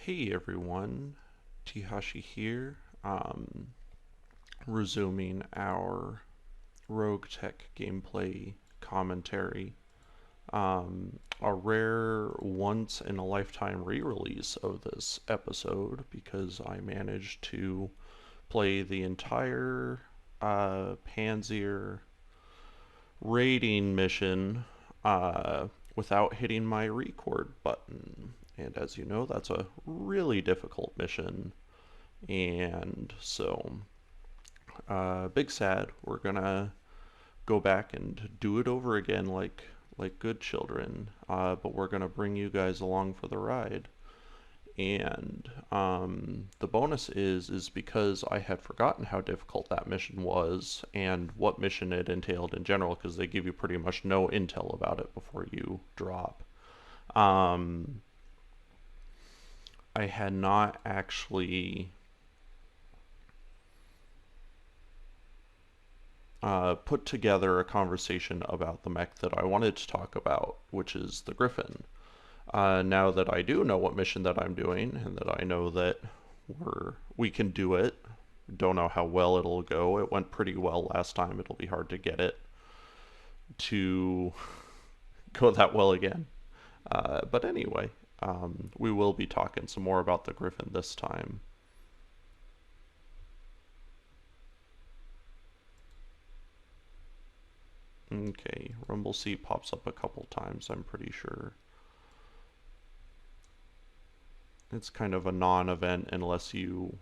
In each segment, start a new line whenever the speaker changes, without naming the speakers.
Hey everyone, Teehashee here, resuming our RogueTech gameplay commentary. A rare once in a lifetime re-release of this episode because I managed to play the entire Panzer raiding mission without hitting my record button. And as you know, that's a really difficult mission. And so, big sad. We're gonna go back and do it over again like good children. But we're gonna bring you guys along for the ride. And the bonus is because I had forgotten how difficult that mission was and what mission it entailed in general, because they give you pretty much no intel about it before you drop. Um, I had not actually put together a conversation about the mech that I wanted to talk about, which is the Griffin. Now that I do know what mission that I'm doing, and that I know that we can do it, don't know how well it'll go. It went pretty well last time. It'll be hard to get it to go that well again. But anyway, we will be talking some more about the Griffin this time. Okay, Rumble Seat pops up a couple times, I'm pretty sure. It's kind of a non-event unless you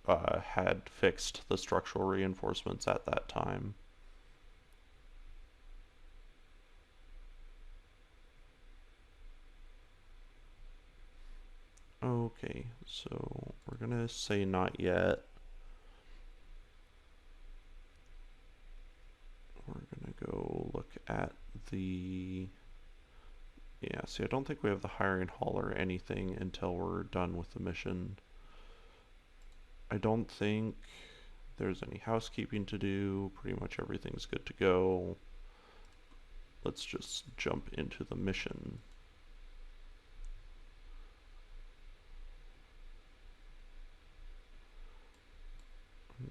had fixed the structural reinforcements at that time. Okay, so we're gonna say not yet. We're gonna go look at the... Yeah, see, I don't think we have the hiring hall or anything until we're done with the mission. I don't think there's any housekeeping to do. Pretty much everything's good to go. Let's just jump into the mission.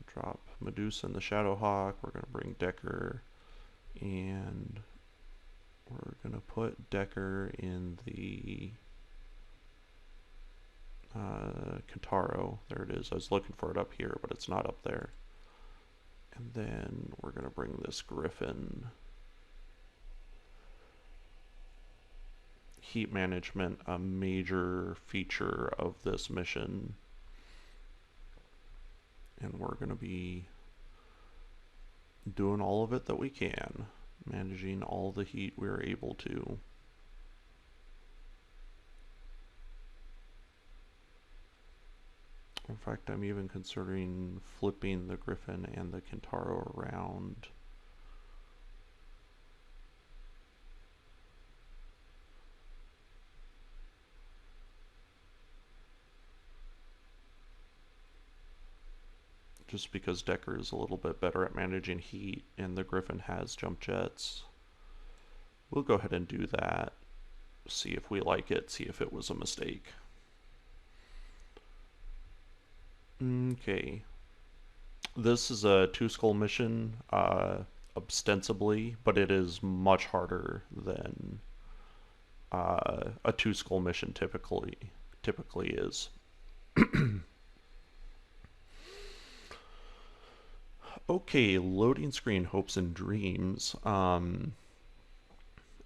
Drop Medusa and the Shadowhawk. We're going to bring Decker, and we're going to put Decker in the Kintaro. There it is. I was looking for it up here, but it's not up there. And then we're going to bring this Griffin. Heat management, a major feature of this mission. And we're going to be doing all of it that we can, managing all the heat we're able to. In fact, I'm even considering flipping the Griffin and the Kintaro around. Just because Decker is a little bit better at managing heat and the Griffin has jump jets. We'll go ahead and do that. See if we like it, see if it was a mistake. Okay. This is a two-skull mission, ostensibly, but it is much harder than a two-skull mission typically is. Okay, loading screen hopes and dreams.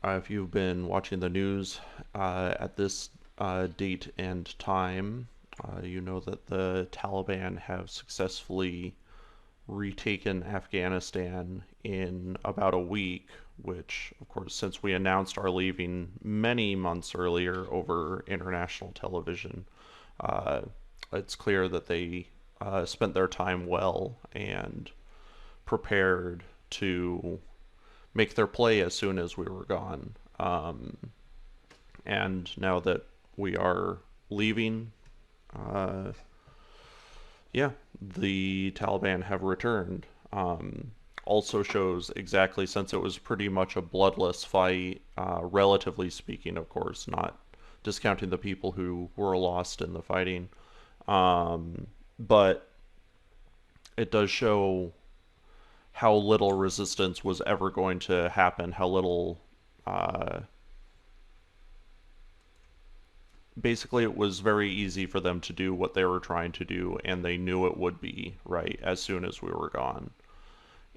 If you've been watching the news at this date and time, you know that the Taliban have successfully retaken Afghanistan in about a week, which, of course, since we announced our leaving many months earlier over international television, it's clear that they spent their time well and prepared to make their play as soon as we were gone. And now that we are leaving, yeah, the Taliban have returned. Also shows exactly, since it was pretty much a bloodless fight, relatively speaking, of course, not discounting the people who were lost in the fighting. But it does show how little resistance was ever going to happen, how little basically it was very easy for them to do what they were trying to do, and they knew it would be right as soon as we were gone.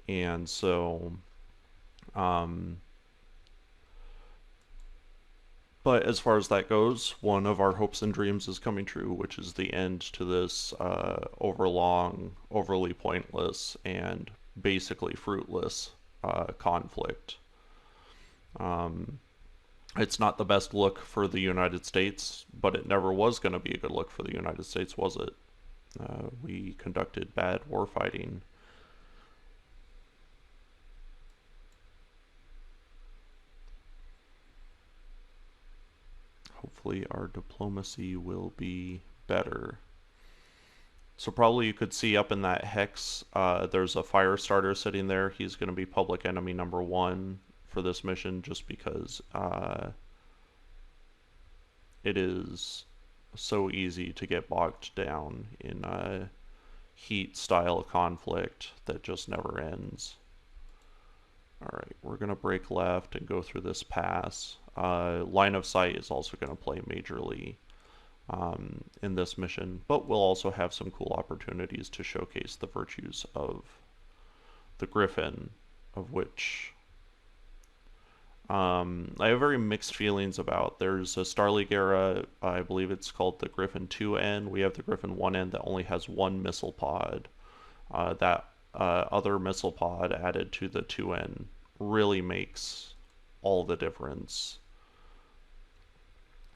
And so but as far as that goes, one of our hopes and dreams is coming true, which is the end to this overlong, overly pointless, and basically fruitless conflict. It's not the best look for the United States, but it never was going to be a good look for the United States, was it? We conducted bad warfighting. Hopefully our diplomacy will be better. So probably you could see up in that hex, there's a fire starter sitting there. He's going to be public enemy number 1 for this mission, just because it is so easy to get bogged down in a heat style conflict that just never ends. Alright, we're going to break left and go through this pass. Line of sight is also going to play majorly in this mission, but we'll also have some cool opportunities to showcase the virtues of the Griffin, of which I have very mixed feelings about. There's a Starleague era, I believe it's called the Griffin 2N. We have the Griffin 1N that only has one missile pod. That other missile pod added to the 2N really makes all the difference.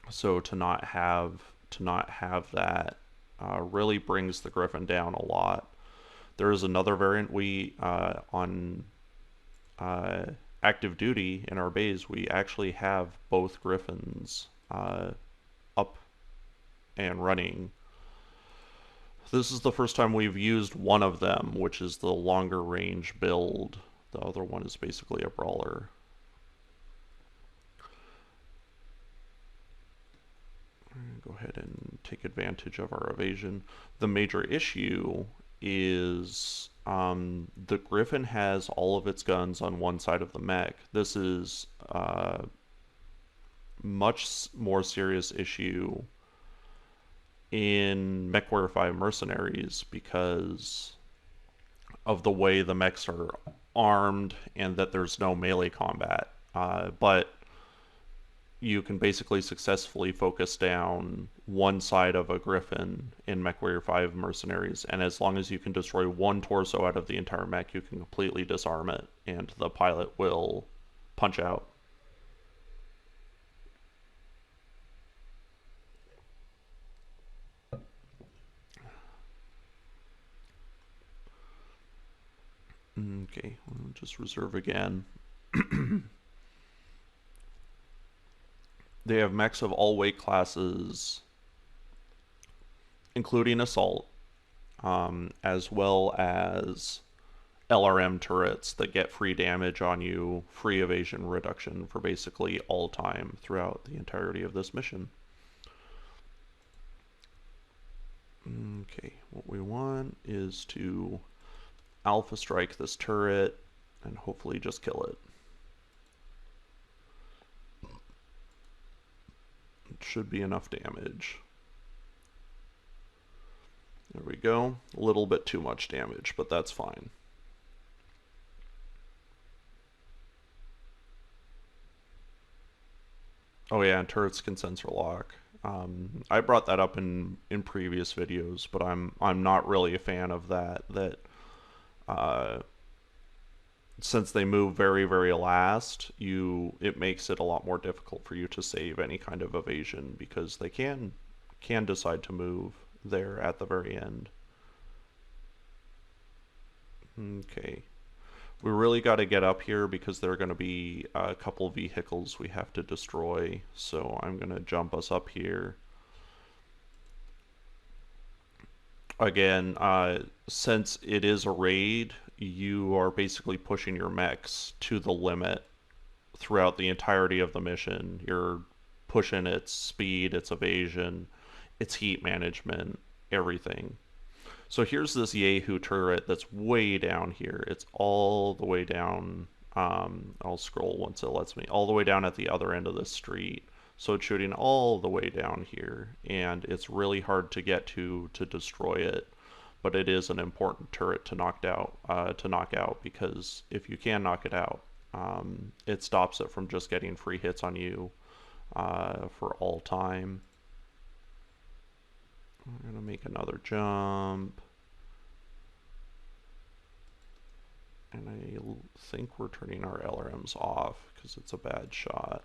So to not have that really brings the Griffin down a lot. There is another variant we on active duty in our bays. We actually have both Griffins up and running. This is the first time we've used one of them, which is the longer range build. The other one is basically a brawler. Go ahead and take advantage of our evasion. The major issue is the Griffin has all of its guns on one side of the mech. This is a much more serious issue in MechWarrior 5 Mercenaries because of the way the mechs are armed and that there's no melee combat. But you can basically successfully focus down one side of a Griffin in MechWarrior 5 Mercenaries, and as long as you can destroy one torso out of the entire mech, you can completely disarm it, and the pilot will punch out. Okay, we'll just reserve again. They have mechs of all weight classes, including assault, as well as LRM turrets that get free damage on you, free evasion reduction for basically all time throughout the entirety of this mission. Okay, what we want is to alpha strike this turret and hopefully just kill it. It should be enough damage. There we go. A little bit too much damage, but that's fine. Oh yeah, and turrets can sensor lock. I brought that up in previous videos, but I'm not really a fan of that. Since they move very, very last, it makes it a lot more difficult for you to save any kind of evasion because they can decide to move there at the very end. Okay. We really got to get up here because there are going to be a couple vehicles we have to destroy, so I'm going to jump us up here. Again, since it is a raid, you are basically pushing your mechs to the limit throughout the entirety of the mission. You're pushing its speed, its evasion, its heat management, everything. So here's this Yahoo turret that's way down here. It's all the way down. I'll scroll once it lets me. All the way down at the other end of the street. So it's shooting all the way down here, and it's really hard to get to destroy it. But it is an important turret to knock out because if you can knock it out, it stops it from just getting free hits on you for all time. I'm gonna make another jump. And I think we're turning our LRMs off because it's a bad shot.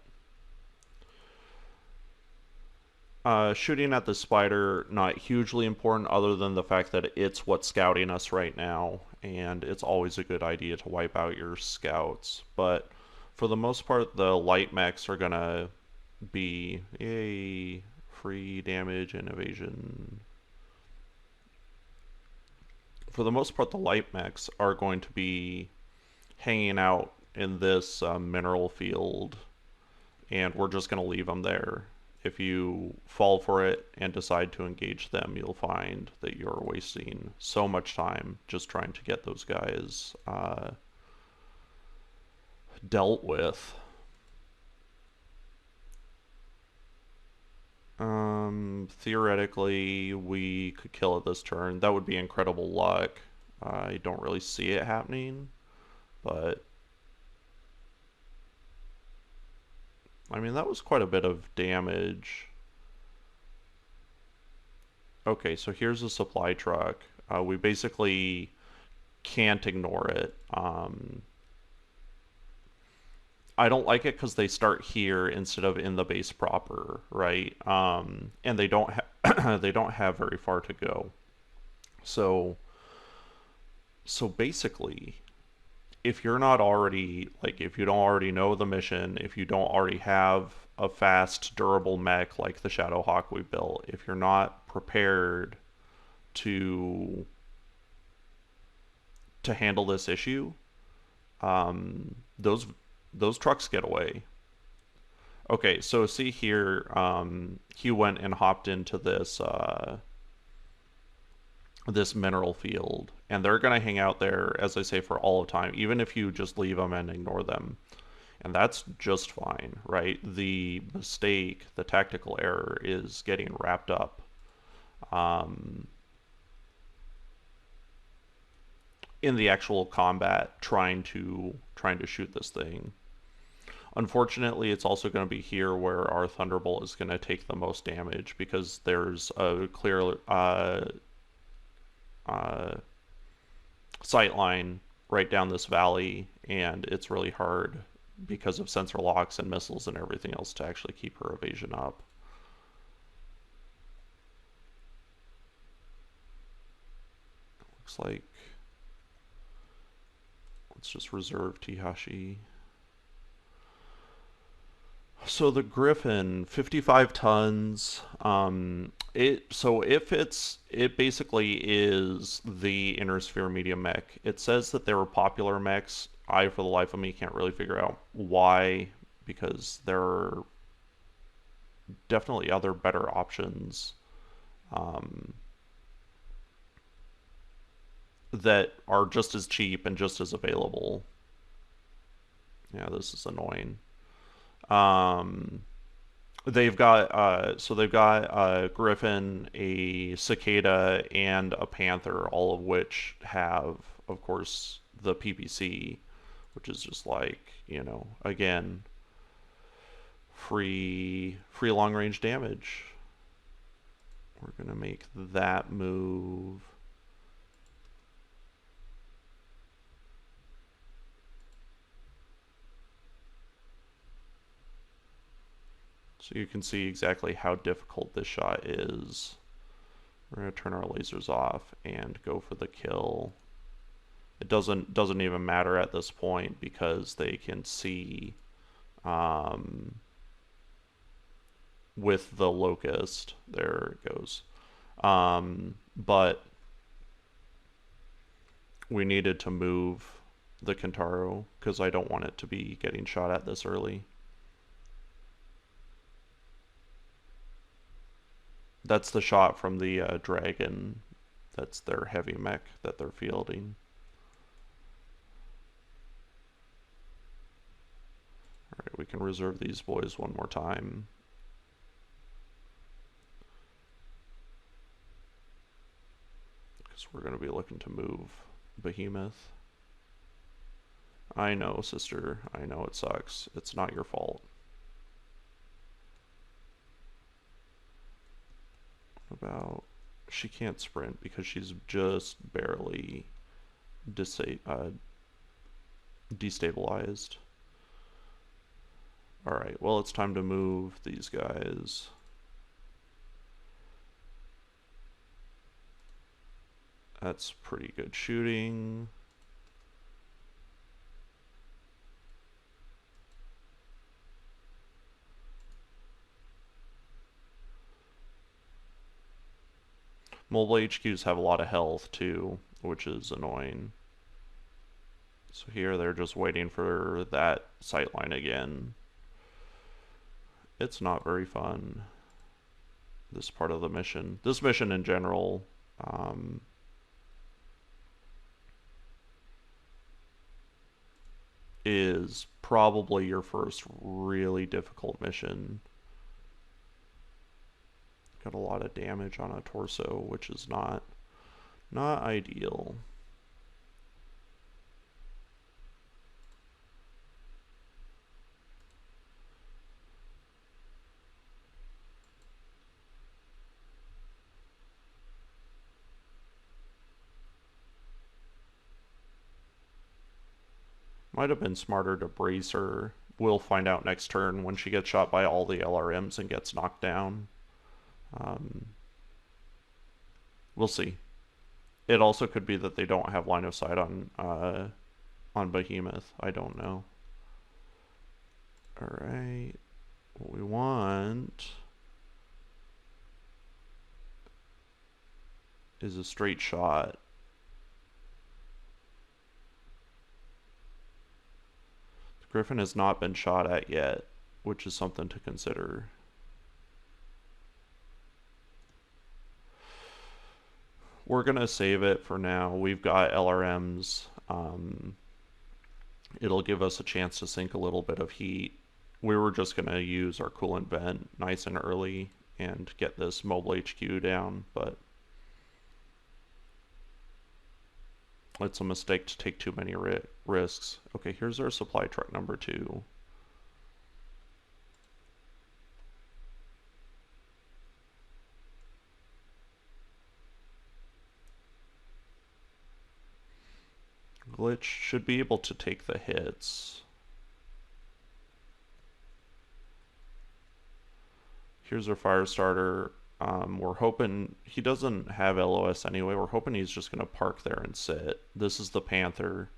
Shooting at the spider, not hugely important other than the fact that it's what's scouting us right now, and it's always a good idea to wipe out your scouts. But for the most part, the light mechs are gonna be a free damage and evasion. For the most part, the light mechs are going to be hanging out in this mineral field, and we're just going to leave them there. If you fall for it and decide to engage them, you'll find that you're wasting so much time just trying to get those guys dealt with. Theoretically, we could kill it this turn. That would be incredible luck. I don't really see it happening, but I mean, that was quite a bit of damage. Okay, so here's a supply truck. We basically can't ignore it. I don't like it because they start here instead of in the base proper, right? And they don't they don't have very far to go. So basically, if you're not already if you don't already know the mission, if you don't already have a fast, durable mech like the Shadowhawk we built, if you're not prepared to handle this issue, those trucks get away. Okay, so see here, he went and hopped into this mineral field, and they're gonna hang out there, as I say, for all of time, even if you just leave them and ignore them, and that's just fine, right? The mistake, the tactical error, is getting wrapped up in the actual combat, trying to shoot this thing. Unfortunately, it's also going to be here where our Thunderbolt is going to take the most damage because there's a clear sight line right down this valley, and it's really hard because of sensor locks and missiles and everything else to actually keep her evasion up. Looks like let's just reserve Teehashee. So the Griffin, 55 tons. It basically is the Inner Sphere medium mech. It says that they were popular mechs. I, for the life of me, can't really figure out why, because there are definitely other better options that are just as cheap and just as available. Yeah, this is annoying. They've got a Griffin, a Cicada, and a Panther, all of which have, of course, the PPC, which is just like, again, free long range damage. We're gonna make that move. So you can see exactly how difficult this shot is. We're going to turn our lasers off and go for the kill. It doesn't even matter at this point because they can see with the Locust. There it goes. But we needed to move the Kentaro because I don't want it to be getting shot at this early. That's the shot from the dragon. That's their heavy mech that they're fielding. Alright, we can reserve these boys one more time. Because we're going to be looking to move Behemoth. I know, sister. I know it sucks. It's not your fault. About... She can't sprint because she's just barely destabilized. Alright, well, it's time to move these guys. That's pretty good shooting. Mobile HQs have a lot of health too, which is annoying. So here they're just waiting for that sightline again. It's not very fun, this part of the mission. This mission in general, is probably your first really difficult mission. Got a lot of damage on a torso, which is not ideal. Might have been smarter to brace her. We'll find out next turn when she gets shot by all the LRMs and gets knocked down. We'll see. It also could be that they don't have line of sight on Behemoth. I don't know. Alright. What we want is a straight shot. The Griffin has not been shot at yet, which is something to consider. We're gonna save it for now. We've got LRMs. It'll give us a chance to sink a little bit of heat. We were just gonna use our coolant vent nice and early and get this mobile HQ down, but it's a mistake to take too many risks. Okay, here's our supply truck number 2. Glitch should be able to take the hits. Here's our fire starter. We're hoping he doesn't have LOS anyway. We're hoping he's just going to park there and sit. This is the Panther.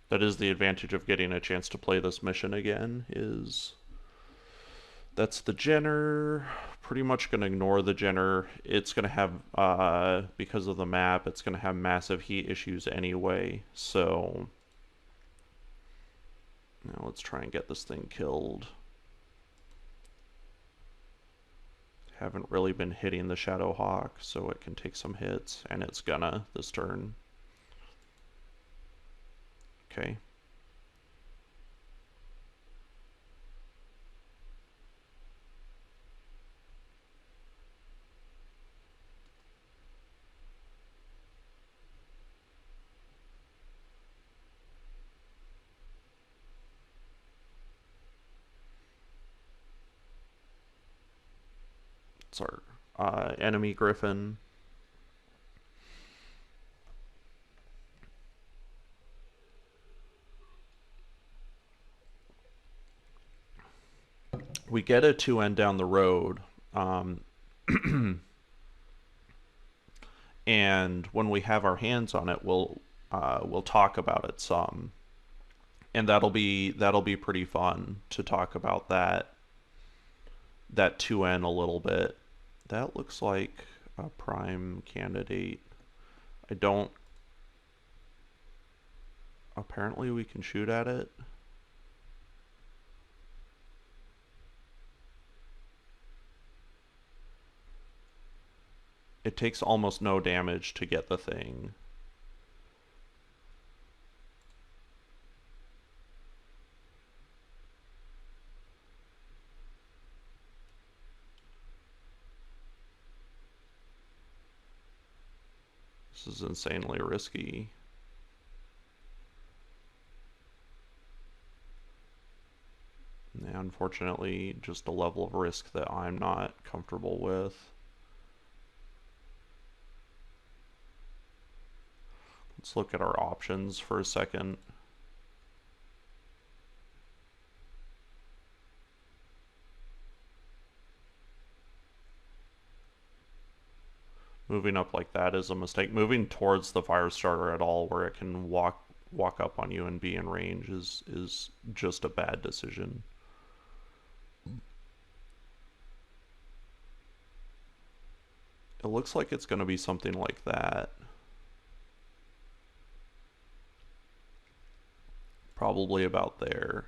That is the advantage of getting a chance to play this mission again, is that's the Jenner. Pretty much going to ignore the Jenner. It's going to have, because of the map, it's going to have massive heat issues anyway. So now let's try and get this thing killed. Haven't really been hitting the Shadow Hawk, so it can take some hits, and it's gonna this turn. Okay. It's our enemy Griffin. We get a 2N down the road, and when we have our hands on it, we'll talk about it some, and that'll be pretty fun to talk about that 2N a little bit. That looks like a prime candidate. I don't Apparently we can shoot at it. It takes almost no damage to get the thing. This is insanely risky. And unfortunately, just a level of risk that I'm not comfortable with. Let's look at our options for a second. Moving up like that is a mistake. Moving towards the fire starter at all where it can walk up on you and be in range is just a bad decision. It looks like it's going to be something like that. Probably about there.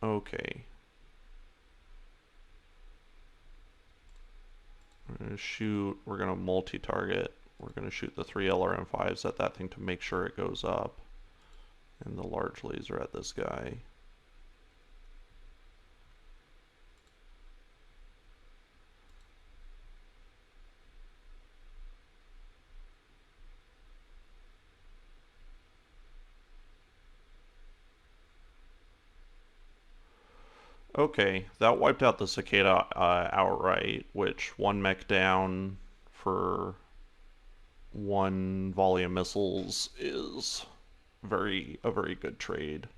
Okay. We're going to shoot, we're going to multi-target. We're going to shoot the 3 LRM5s at that thing to make sure it goes up. And the large laser at this guy. Okay, that wiped out the Cicada outright, which one mech down for one volley of missiles is a very good trade.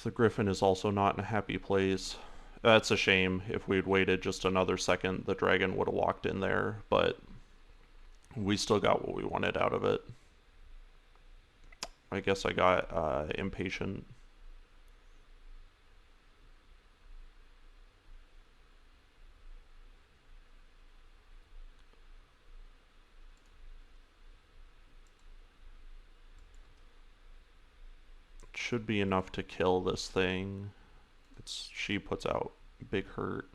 The Griffin is also not in a happy place. That's a shame. If we'd waited just another second, the Dragon would have walked in there, but we still got what we wanted out of it. I guess I got impatient. Should be enough to kill this thing. She puts out big hurt.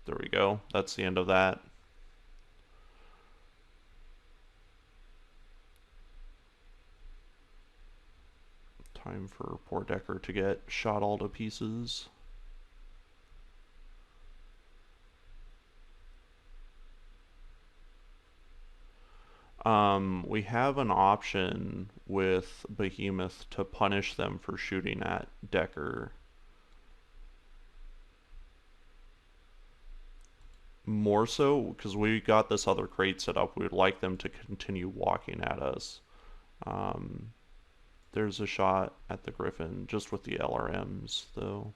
There we go. That's the end of that. Time for poor Decker to get shot all to pieces. We have an option with Behemoth to punish them for shooting at Decker. More so, because we got this other crate set up, we would like them to continue walking at us. There's a shot at the Griffin, just with the LRMs, though.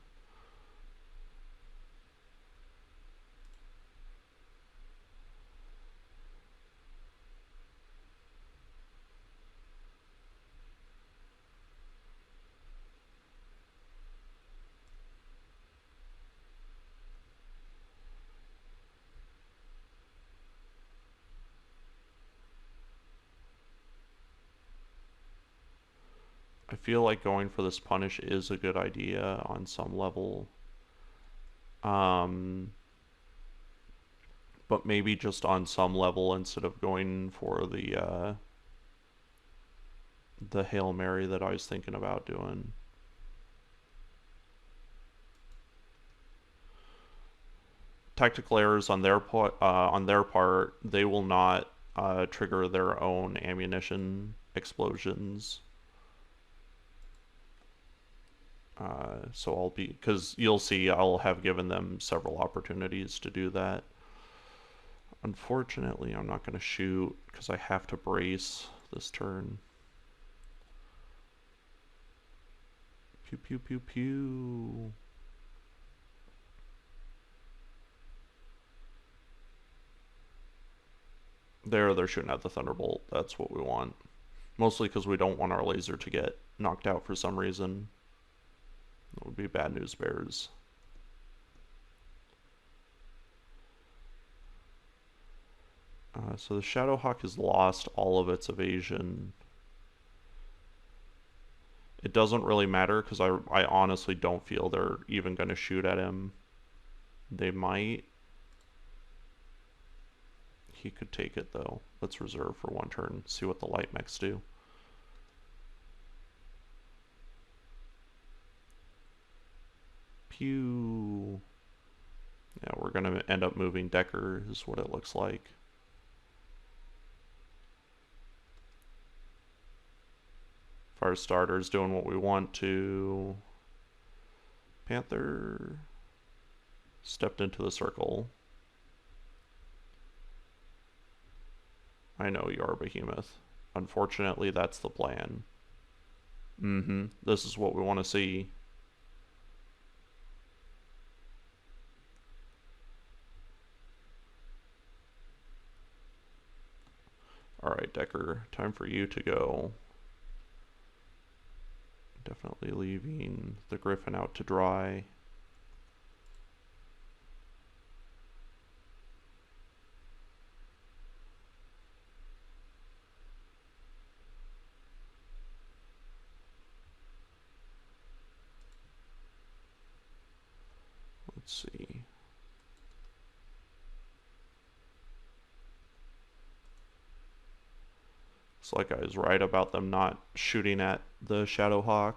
I feel like going for this punish is a good idea on some level. But maybe just on some level instead of going for the Hail Mary that I was thinking about doing. Tactical errors on their part, they will not trigger their own ammunition explosions. So I'll be, because you'll see I'll have given them several opportunities to do that. Unfortunately, I'm not going to shoot because I have to brace this turn. Pew pew pew pew. They're shooting at the Thunderbolt. That's what we want. Mostly because we don't want our laser to get knocked out for some reason. That would be bad news bears. So the Shadowhawk has lost all of its evasion. It doesn't really matter because I honestly don't feel they're even going to shoot at him. They might. He could take it though. Let's reserve for one turn, see what the light mechs do. Pew. Yeah, we're going to end up moving Decker is what it looks like. Firestarter's doing what we want to. Panther stepped into the circle. I know you are, Behemoth. Unfortunately, that's the plan. This is what we want to see. Alright, Decker, time for you to go. Definitely leaving the Griffin out to dry. Let's see. Looks like I was right about them not shooting at the Shadowhawk.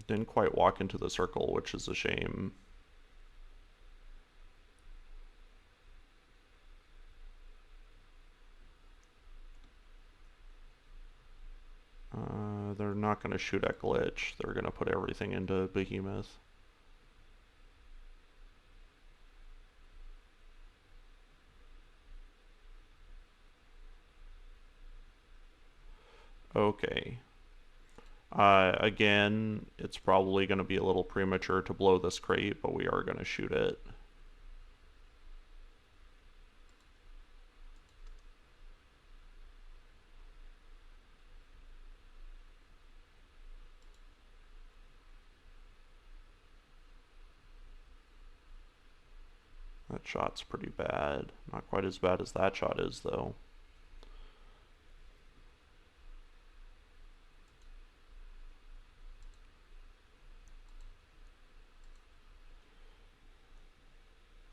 Didn't quite walk into the circle, which is a shame. They're not going to shoot at Glitch. They're going to put everything into Behemoth. Okay. Again, it's probably going to be a little premature to blow this crate, but we are going to shoot it. That shot's pretty bad. Not quite as bad as that shot is, though.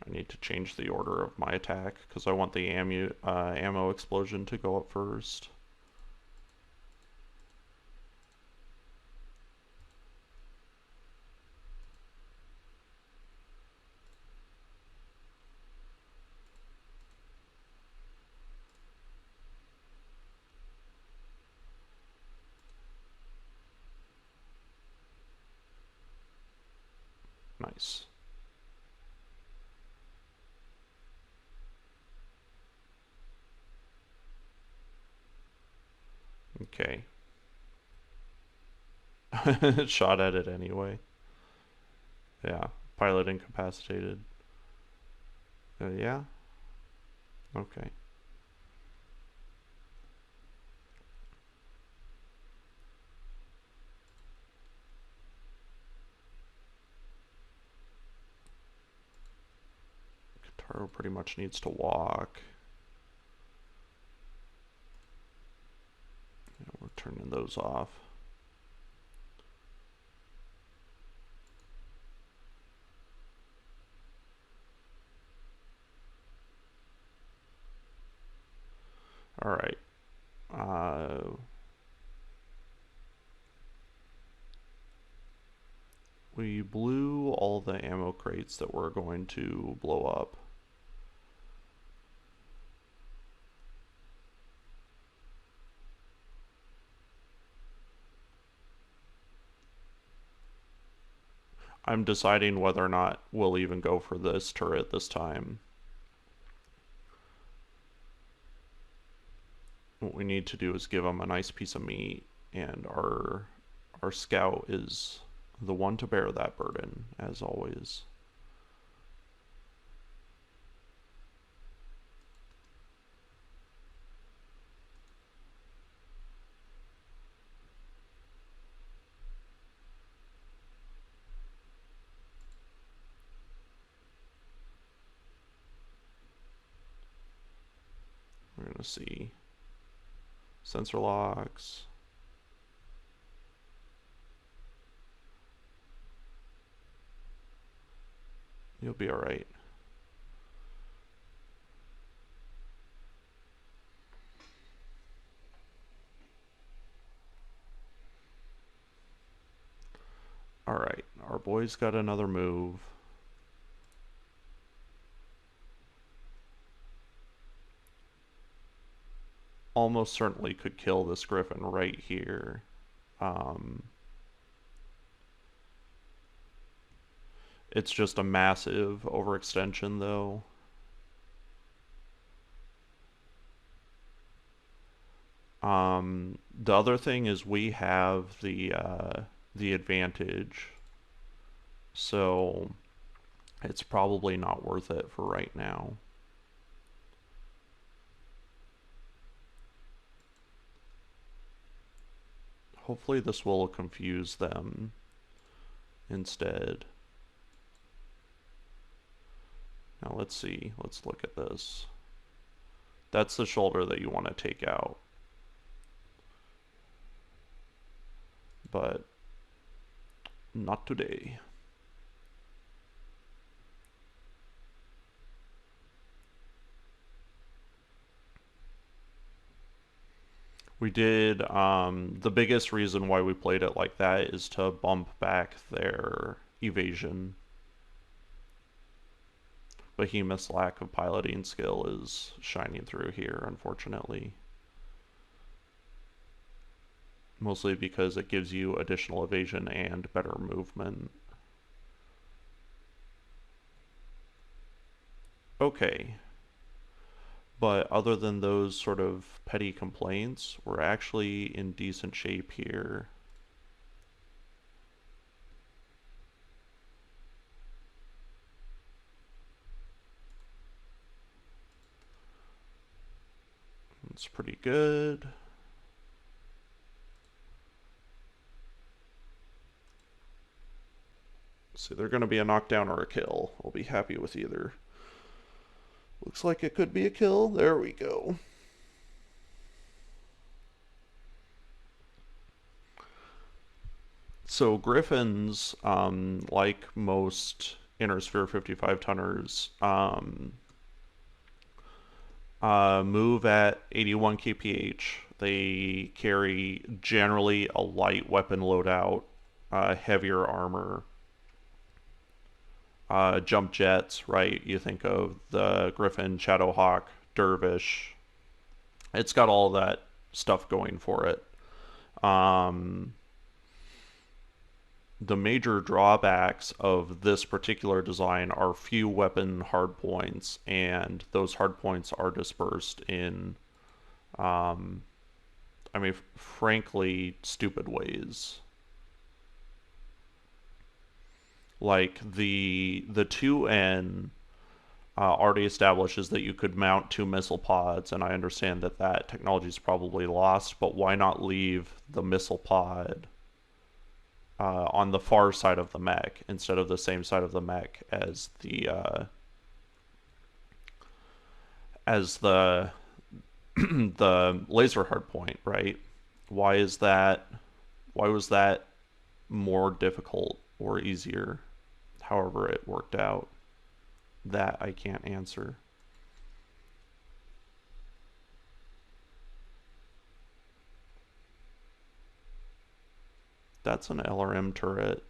I need to change the order of my attack because I want the ammo explosion to go up first. Nice. Okay. Shot at it anyway. Yeah. Pilot incapacitated. Yeah? Okay. Kataro pretty much needs to walk. Yeah, we're turning those off. All right. We blew all the ammo crates that we're going to blow up. I'm deciding whether or not we'll even go for this turret this time. What we need to do is give them a nice piece of meat, and our scout is the one to bear that burden, as always. We're going to see sensor locks. You'll be all right. All right, our boy's got another move. Almost certainly could kill this griffin right here. It's just a massive overextension though. The other thing is we have the advantage, so it's probably not worth it for right now. Hopefully this will confuse them instead. Now let's see, let's look at this. That's the shoulder that you want to take out. But not today. We did, the biggest reason why we played it like that is to bump back their evasion. Behemoth's lack of piloting skill is shining through here, unfortunately. Mostly because it gives you additional evasion and better movement. Okay. But other than those sort of petty complaints, we're actually in decent shape here. It's pretty good. So they're going to be a knockdown or a kill. I'll be happy with either. Looks like it could be a kill. There we go. So Griffins, like most Inner Sphere 55 tonners, move at 81 kph. They carry generally a light weapon loadout, heavier armor, jump jets, right? You think of the Griffin, Shadowhawk, Dervish. It's got all that stuff going for it. The major drawbacks of this particular design are few weapon hardpoints, and those hardpoints are dispersed in, I mean, frankly, stupid ways. Like the 2N already establishes that you could mount 2 missile pods, and I understand that that technology is probably lost, but why not leave the missile pod on the far side of the mech instead of the same side of the mech as the the laser hardpoint, right? Why is that? Why was that more difficult or easier? However it worked out, that I can't answer. That's an LRM turret.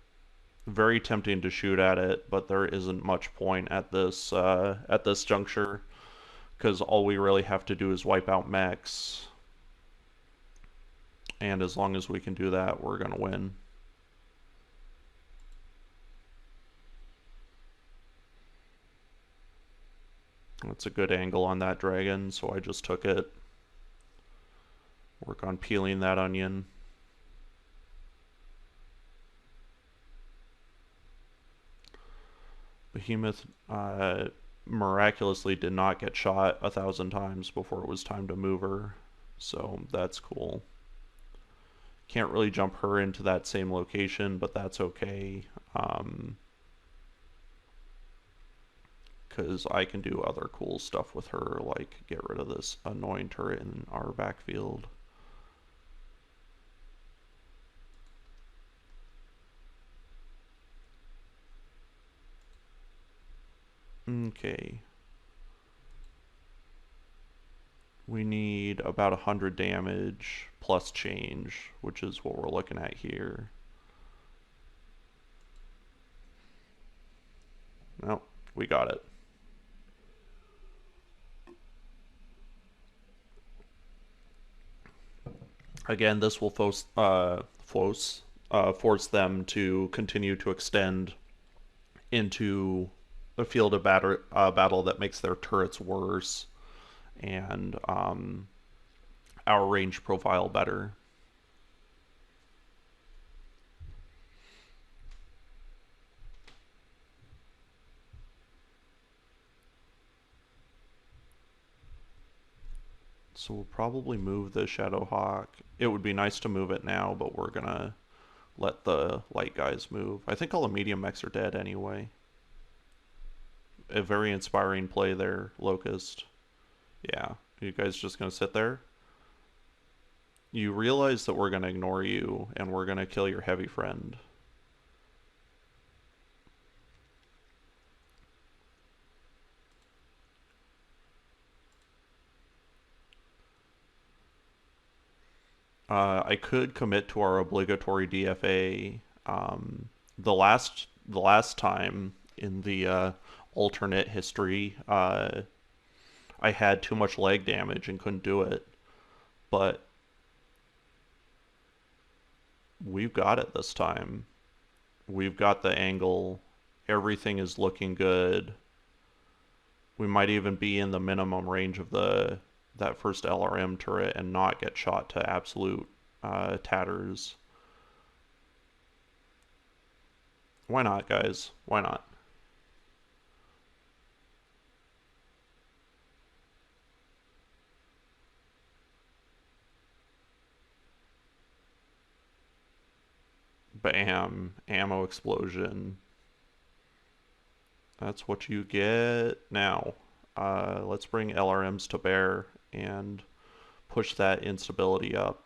Very tempting to shoot at it, but there isn't much point at this juncture, because all we really have to do is wipe out mechs, and as long as we can do that, we're gonna win. That's a good angle on that dragon, so I just took it. Work on peeling that onion. Behemoth miraculously did not get shot 1,000 times before it was time to move her, so that's cool. Can't really jump her into that same location, but that's okay. because I can do other cool stuff with her, like get rid of this annoying turret in our backfield. Okay. We need about 100 damage plus change, which is what we're looking at here. Nope, we got it. Again, this will force them to continue to extend into a field of battle that makes their turrets worse and our range profile better. So we'll probably move the Shadowhawk. It would be nice to move it now, but we're gonna let the light guys move. I think all the medium mechs are dead anyway. A very inspiring play there, Locust. Yeah, you guys just gonna sit there? You realize that we're gonna ignore you and we're gonna kill your heavy friend. I could commit to our obligatory DFA. The last time in the alternate history, I had too much leg damage and couldn't do it. But we've got it this time. We've got the angle. Everything is looking good. We might even be in the minimum range of that first LRM turret and not get shot to absolute tatters. Why not, guys? Why not? Bam. Ammo explosion. That's what you get now. Let's bring LRMs to bear and push that instability up.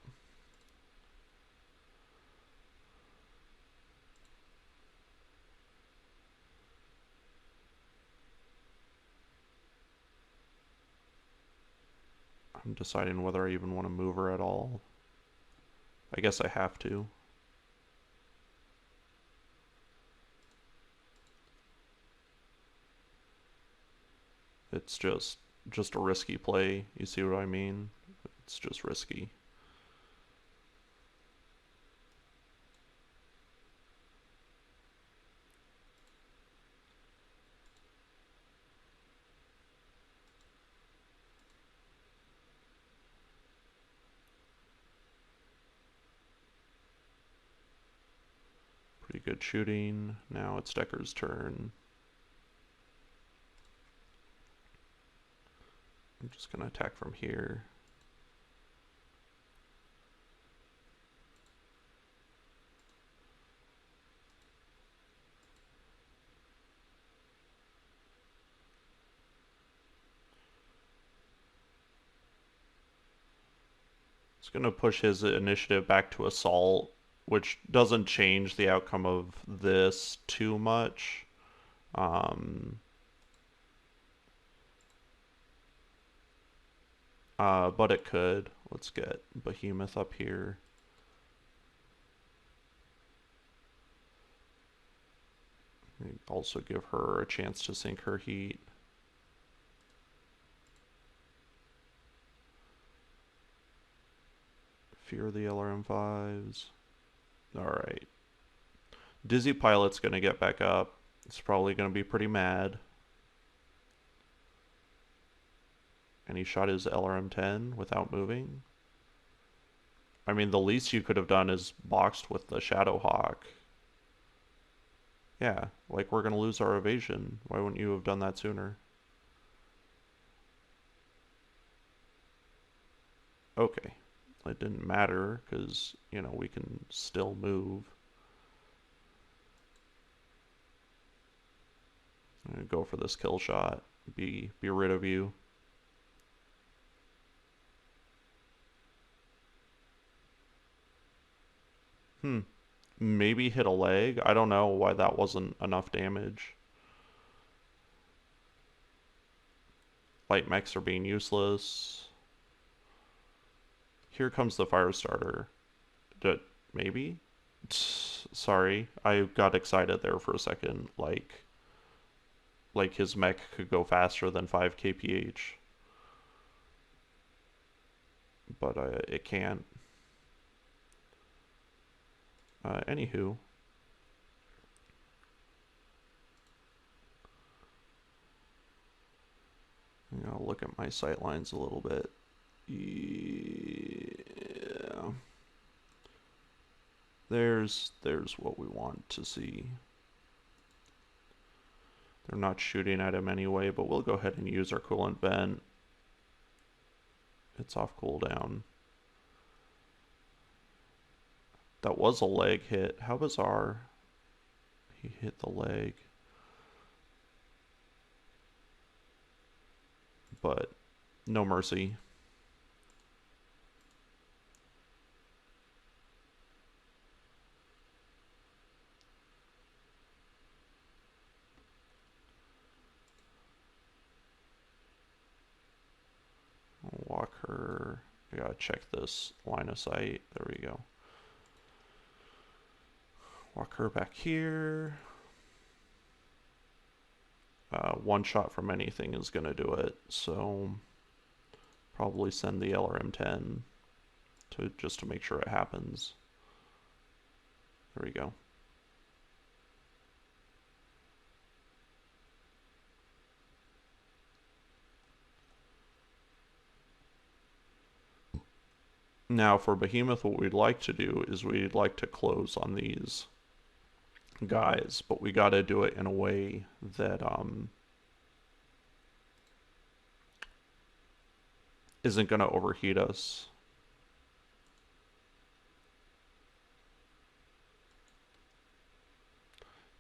I'm deciding whether I even want to move her at all. I guess I have to. It's just a risky play. You see what I mean? It's just risky. Pretty good shooting. Now it's Decker's turn. I'm just gonna attack from here. It's gonna push his initiative back to assault, which doesn't change the outcome of this too much. But it could. Let's get Behemoth up here. Also give her a chance to sink her heat. Fear the LRM5s. Alright. Dizzy Pilot's gonna get back up. It's probably gonna be pretty mad. And he shot his LRM-10 without moving. I mean, the least you could have done is boxed with the Shadowhawk. Yeah, like we're gonna lose our evasion. Why wouldn't you have done that sooner? Okay. It didn't matter, because, you know, we can still move. I'm gonna go for this kill shot. Be rid of you. Maybe hit a leg. I don't know why that wasn't enough damage. Light mechs are being useless. Here comes the fire starter. Maybe? Sorry, I got excited there for a second. Like his mech could go faster than 5 kph, but it can't. Anywho, I'll look at my sight lines a little bit. Yeah. There's what we want to see. They're not shooting at him anyway, but we'll go ahead and use our coolant vent. It's off cooldown. That was a leg hit. How bizarre. He hit the leg. But no mercy. Walker. I gotta check this line of sight. There we go. Walk her back here. One shot from anything is going to do it, so probably send the LRM-10 just to make sure it happens. There we go. Now for Behemoth, what we'd like to do is we'd like to close on these guys, but we got to do it in a way that isn't going to overheat us.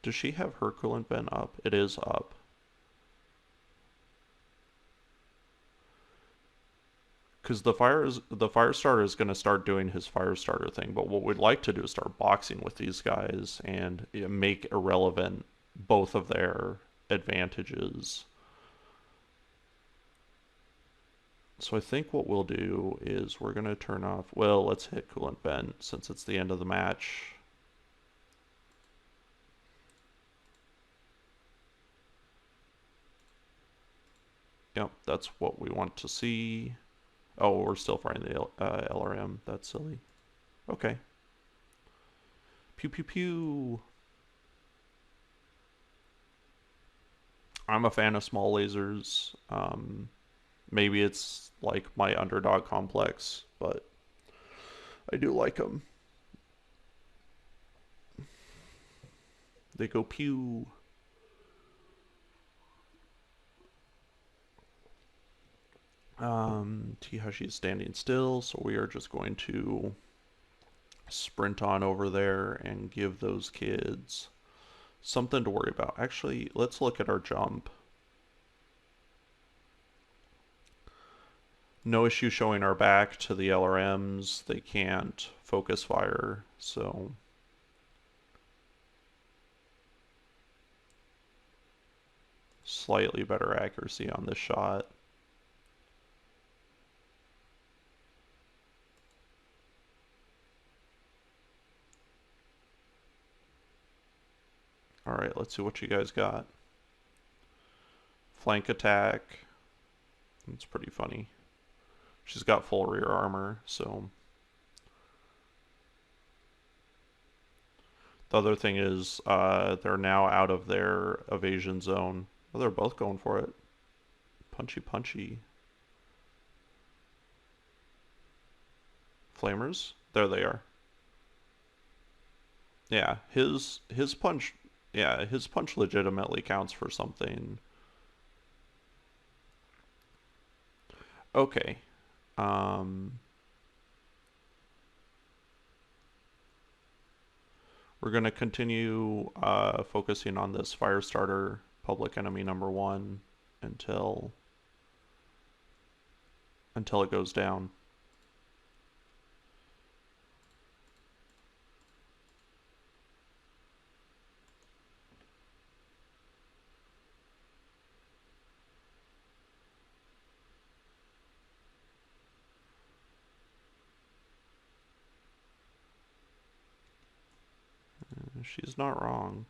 Does she have her coolant vent up? It is up. Because the fire starter is going to start doing his fire starter thing, but what we'd like to do is start boxing with these guys and make irrelevant both of their advantages. So I think what we'll do is we're going to turn off, well, let's hit coolant vent since it's the end of the match. Yep, that's what we want to see. Oh, we're still firing the LRM. That's silly. Okay. Pew pew pew. I'm a fan of small lasers. Maybe it's like my underdog complex, but I do like them. They go pew. Teehashee is standing still, so we are just going to sprint on over there and give those kids something to worry about. Actually, let's look at our jump. No issue showing our back to the LRMs. They can't focus fire, so slightly better accuracy on this shot. Alright, let's see what you guys got. Flank attack. It's pretty funny. She's got full rear armor, so... The other thing is, they're now out of their evasion zone. Oh, they're both going for it. Punchy punchy. Flamers? There they are. Yeah, his punch... Yeah, his punch legitimately counts for something. Okay. We're going to continue focusing on this fire starter public enemy number 1 until it goes down. She's not wrong.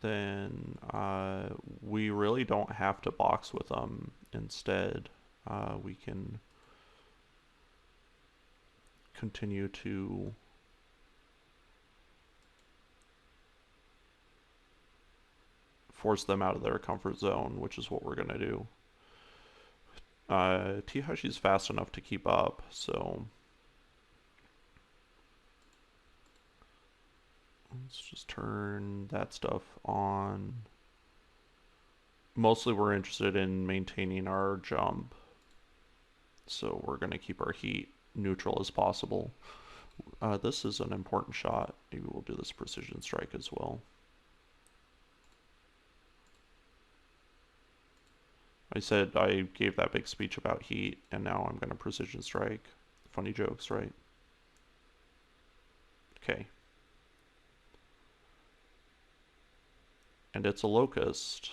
Then we really don't have to box with them. Instead, we can continue to force them out of their comfort zone, which is what we're going to do. Teehashee's fast enough to keep up, so let's just turn that stuff on. Mostly we're interested in maintaining our jump, so we're going to keep our heat neutral as possible. This is an important shot. Maybe we'll do this precision strike as well. I said I gave that big speech about heat, and now I'm going to precision strike. Funny jokes, right? Okay. And it's a locust.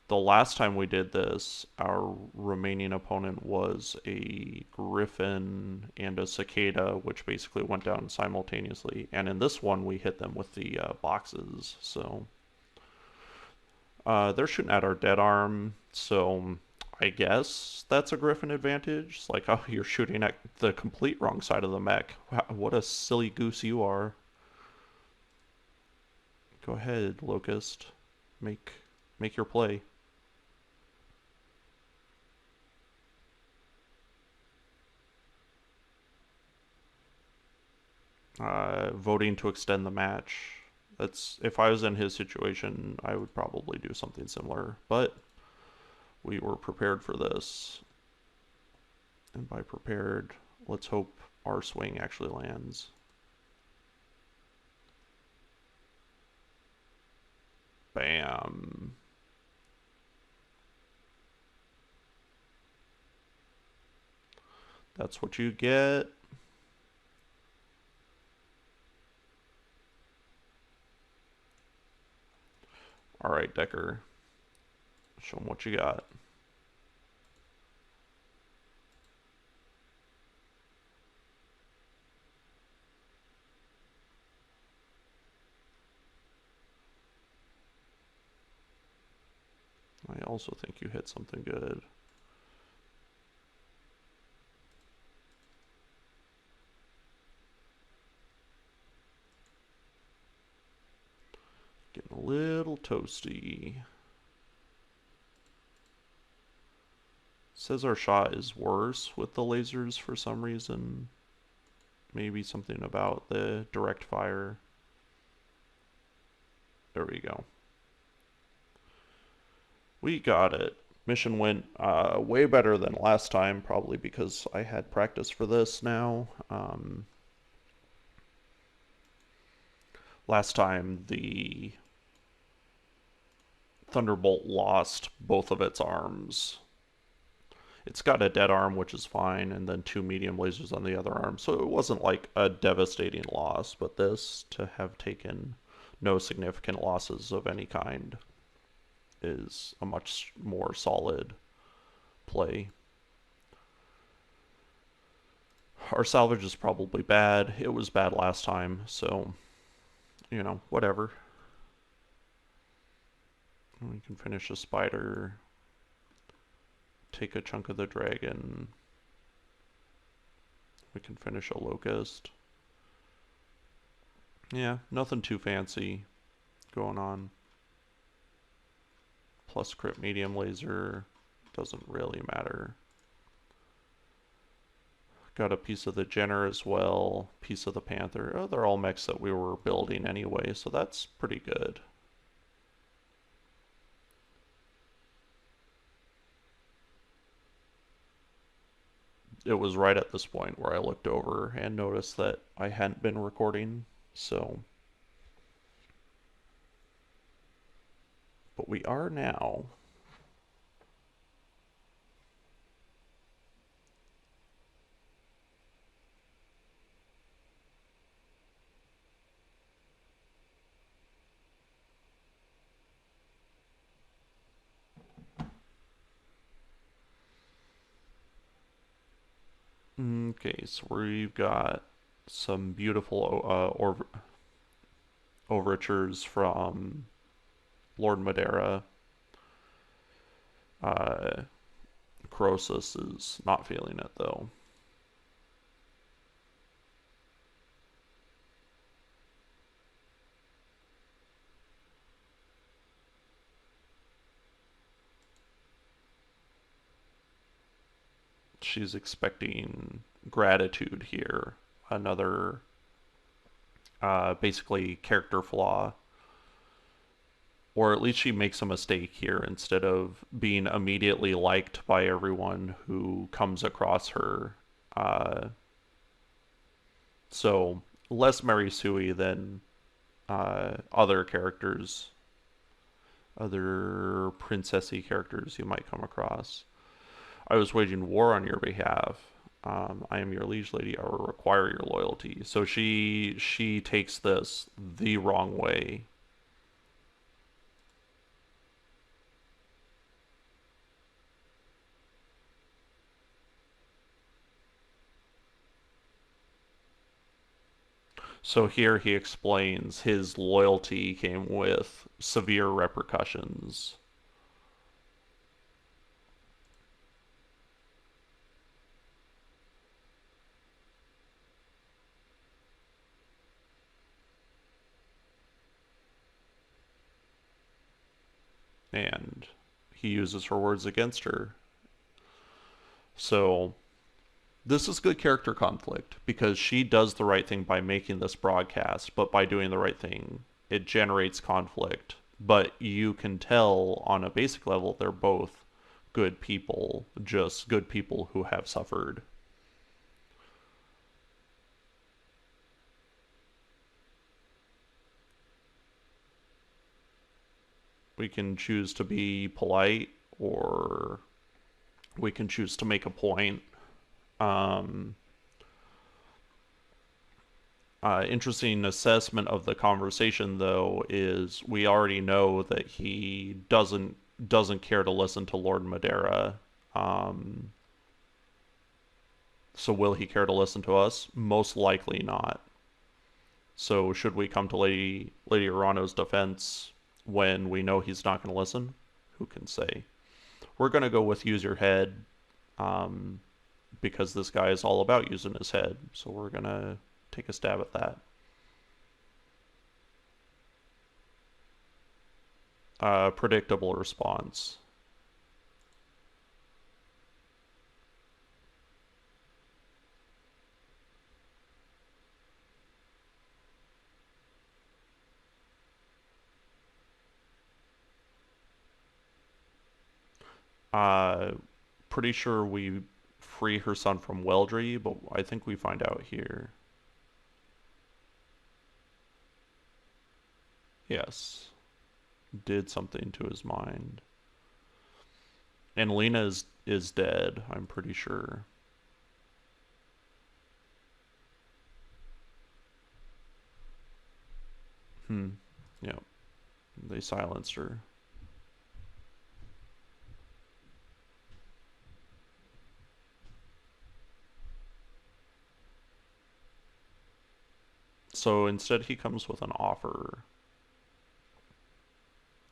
The last time we did this, our remaining opponent was a griffin and a cicada, which basically went down simultaneously. And in this one, we hit them with the boxes. So they're shooting at our dead arm, so I guess that's a griffin advantage. It's like, oh, you're shooting at the complete wrong side of the mech. Wow, what a silly goose you are. Go ahead, Locust. Make your play. Voting to extend the match. That's, if I was in his situation, I would probably do something similar, but we were prepared for this. And by prepared, let's hope our swing actually lands. Bam. That's what you get. All right, Decker. Show them what you got. I also think you hit something good. Getting a little toasty. Says our shot is worse with the lasers for some reason. Maybe something about the direct fire. There we go. We got it. Mission went way better than last time, probably because I had practice for this now. Last time the Thunderbolt lost both of its arms. It's got a dead arm, which is fine, and then 2 medium lasers on the other arm, so it wasn't like a devastating loss, but this, to have taken no significant losses of any kind, is a much more solid play. Our salvage is probably bad. It was bad last time, so, you know, whatever. We can finish a spider, take a chunk of the dragon. We can finish a locust. Yeah, nothing too fancy going on. Plus crit medium laser, doesn't really matter. Got a piece of the Jenner as well, piece of the Panther. Oh, they're all mechs that we were building anyway, so that's pretty good. It was right at this point where I looked over and noticed that I hadn't been recording, so. But we are now. Okay, so we've got some beautiful overtures from Lord Madeira. Croesus is not feeling it though. She's expecting gratitude here. Another basically character flaw. Or at least she makes a mistake here instead of being immediately liked by everyone who comes across her. Uh, so less Mary Sui than other characters, other princessy characters you might come across. I was waging war on your behalf. I am your liege lady. I will require your loyalty. So she takes this the wrong way. So here he explains his loyalty came with severe repercussions. And he uses her words against her. So this is good character conflict because she does the right thing by making this broadcast, but by doing the right thing, it generates conflict. But you can tell on a basic level they're both good people, just good people who have suffered. We can choose to be polite or we can choose to make a point. Um, Interesting assessment of the conversation though is we already know that he doesn't care to listen to Lord Madeira. Um, so will he care to listen to us? Most likely not. So should we come to Lady Urano's defense when we know he's not going to listen? Who can say? We're going to go with use your head, um, because this guy is all about using his head. So we're going to take a stab at that. Predictable response. Uh, Pretty sure we free her son from Weldry, but I think we find out here. Yes, did something to his mind. And Lena is dead, I'm pretty sure. Hmm. Yep. They silenced her. So instead he comes with an offer.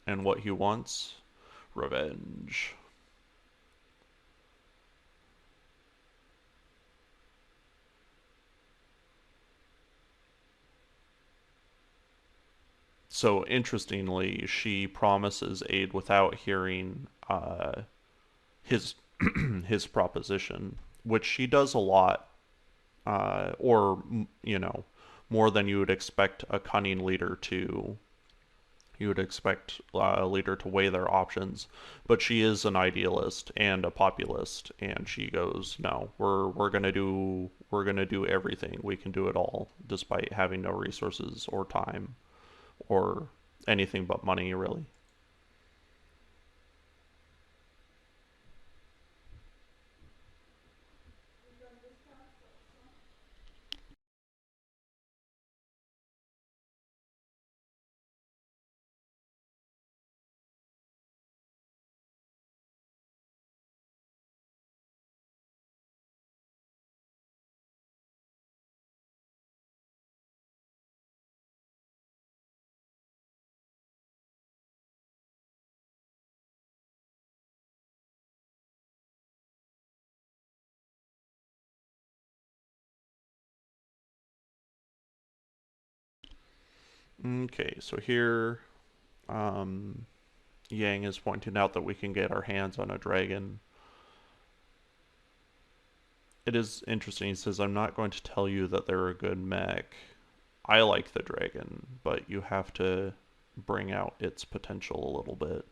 And what he wants? Revenge. So interestingly, she promises aid without hearing his his proposition, which she does a lot or more than you would expect a cunning leader to. You would expect a leader to weigh their options, but she is an idealist and a populist, and she goes, "No, we're gonna do everything. We can do it all, despite having no resources or time or anything but money, really." Okay, so here, um, Yang is pointing out that we can get our hands on a dragon. It is interesting. He says, "I'm not going to tell you that they're a good mech. I like the dragon, but you have to bring out its potential a little bit."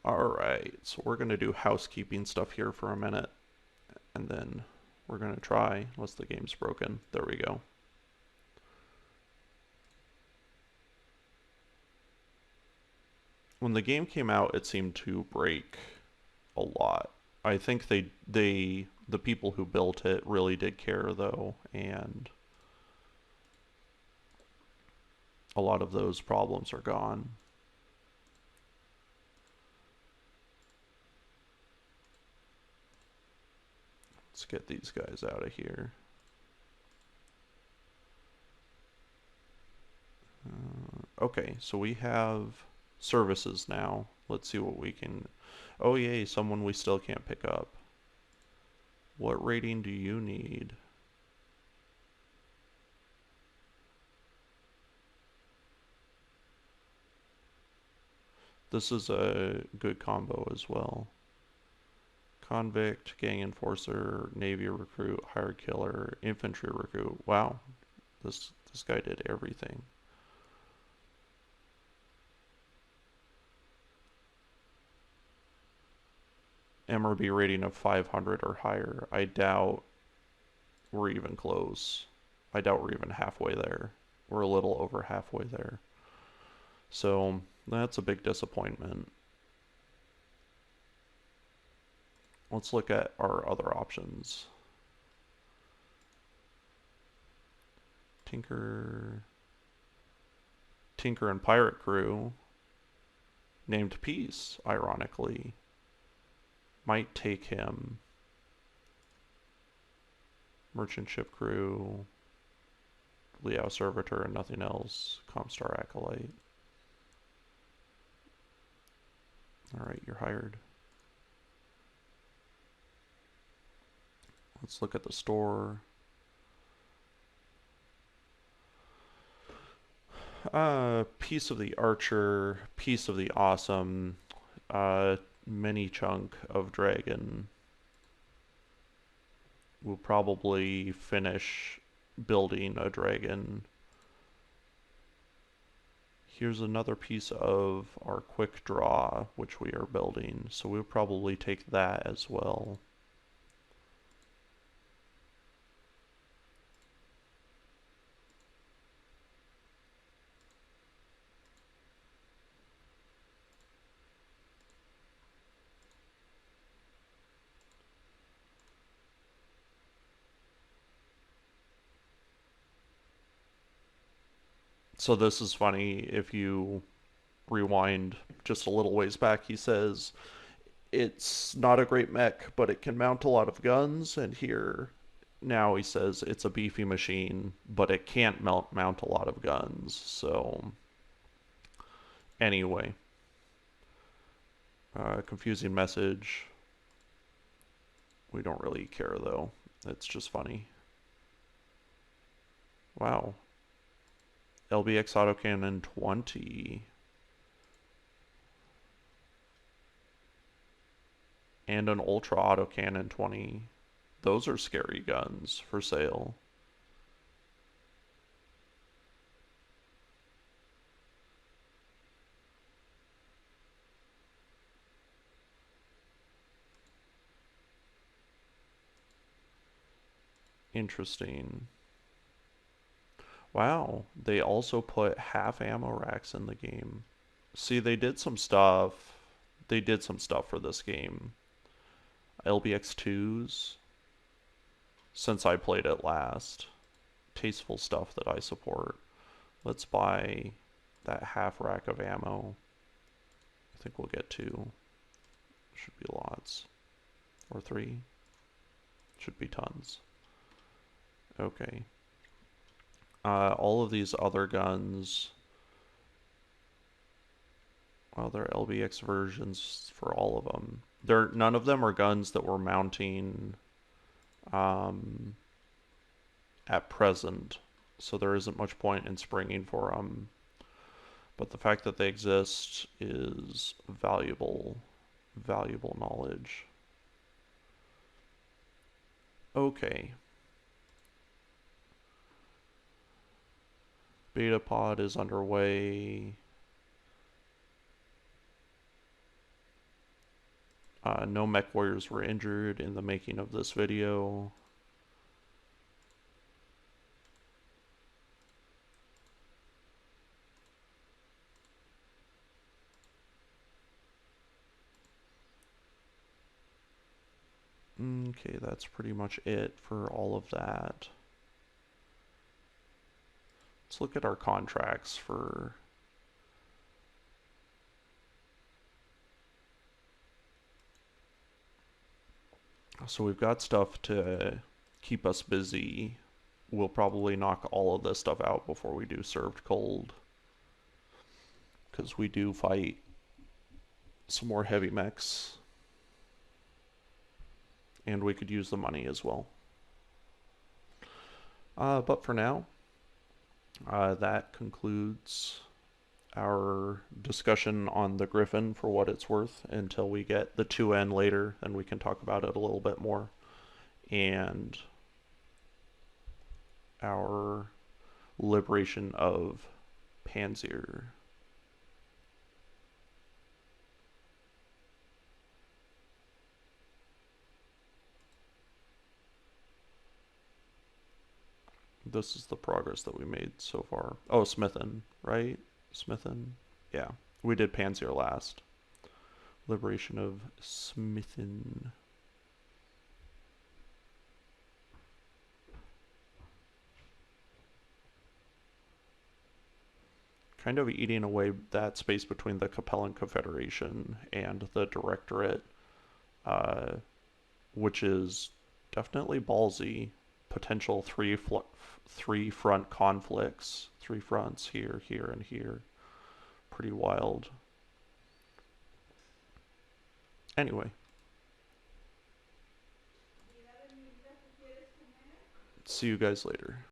Alright, so we're going to do housekeeping stuff here for a minute, and then we're going to try, unless the game's broken. There we go. When the game came out, it seemed to break a lot. I think the people who built it really did care though, and a lot of those problems are gone. Let's get these guys out of here. Okay, so we have services now. Let's see what we can... Oh yay, someone we still can't pick up. What rating do you need? This is a good combo as well. Convict, gang enforcer, navy recruit, hired killer, infantry recruit. Wow, this guy did everything. MRB rating of 500 or higher. I doubt we're even close. I doubt we're even halfway there. We're a little over halfway there. So that's a big disappointment. Let's look at our other options. Tinker and Pirate Crew, named Peace, ironically, might take him. Merchant Ship Crew, Liao Servitor and nothing else, Comstar Acolyte. Alright, you're hired. Let's look at the store. Piece of the Archer, Piece of the Awesome, mini chunk of Dragon. We'll probably finish building a dragon. Here's another piece of our quick draw, which we are building, so we'll probably take that as well. So this is funny, if you rewind just a little ways back, he says, it's not a great mech, but it can mount a lot of guns, and here now he says it's a beefy machine, but it can't mount a lot of guns. So anyway, confusing message. We don't really care though. It's just funny. Wow. LBX autocannon 20. And an Ultra Autocannon 20. Those are scary guns for sale. Interesting. Wow, they also put half ammo racks in the game. See, they did some stuff. They did some stuff for this game. LBX2s, since I played it last. Tasteful stuff that I support. Let's buy that half rack of ammo. I think we'll get 2. Should be lots. Or 3. Should be tons. Okay. All of these other guns, well, they're LBX versions for all of them. None of them are guns that we're mounting um, at present, so there isn't much point in springing for them. But the fact that they exist is valuable knowledge. Okay. Beta pod is underway. No MechWarriors were injured in the making of this video. Okay, that's pretty much it for all of that. Let's look at our contracts for... So we've got stuff to keep us busy. We'll probably knock all of this stuff out before we do served cold, because we do fight some more heavy mechs, and we could use the money as well. But for now, that concludes our discussion on the Griffin for what it's worth until we get the 2N later, and we can talk about it a little bit more. And our liberation of Panzer. This is the progress that we made so far. Oh, Smithin, right? Smithin? Yeah. We did Panzer last. Liberation of Smithin. Kind of eating away that space between the Capellan Confederation and the Directorate, which is definitely ballsy. Potential three front conflicts, 3 fronts here, here, and here. Pretty wild. Anyway, see you guys later.